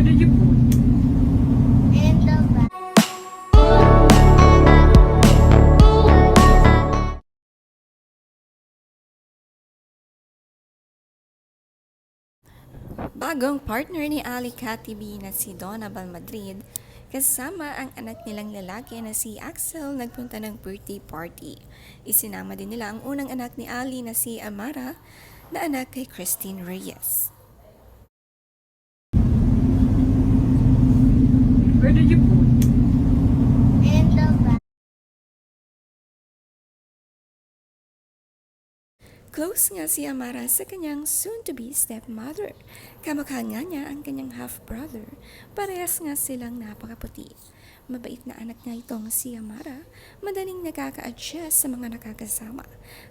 Where did you put? In the back. Bagong partner ni Ali Katibi na si Donna Balmadrid, kasama ang anak nilang lalaki na si Axel nagpunta ng birthday party. Isinama din nila ang unang anak ni Ali na si Amara na anak kay Christine Reyes. Where did you put? In the back. Close nga si Amara sa kanyang soon-to-be stepmother. Kamukha nga niya ang kanyang half-brother. Parehas nga silang napakaputi. Mabait na anak nga itong si Amara, madaling nakaka-adjust sa mga nakakasama,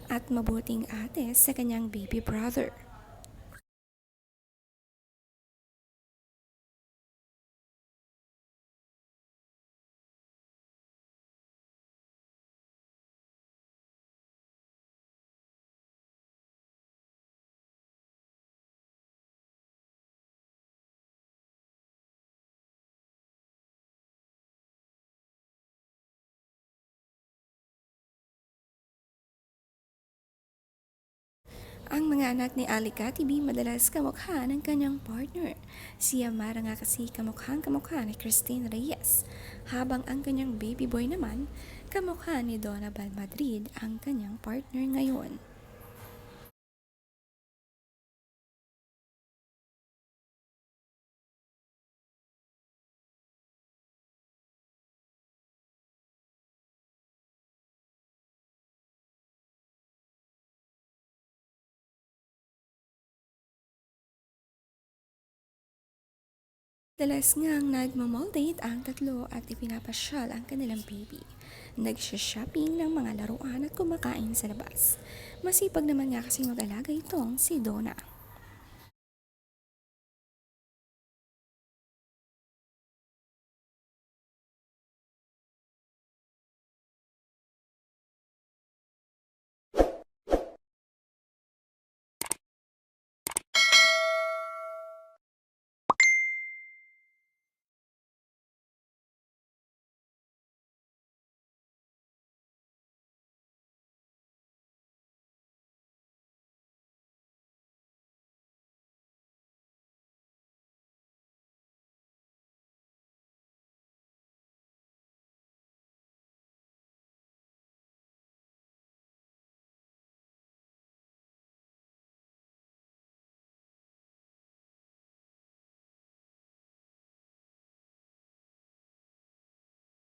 at mabuting ate sa kanyang baby brother. Ang mga anak ni Ali Katibi madalas kamukha ng kanyang partner. Si Amara nga kasi kamukhang-kamukha ni Christine Reyes, habang ang kanyang baby boy naman kamukha ni Donna Balmadrid, ang kanyang partner ngayon. Dalas ngang nagmamoldate ang tatlo at ipinapasyal ang kanilang baby. Nagsha-shopping ng mga laruan at kumakain sa labas. Masipag naman nga kasi mag-alaga itong si Donna.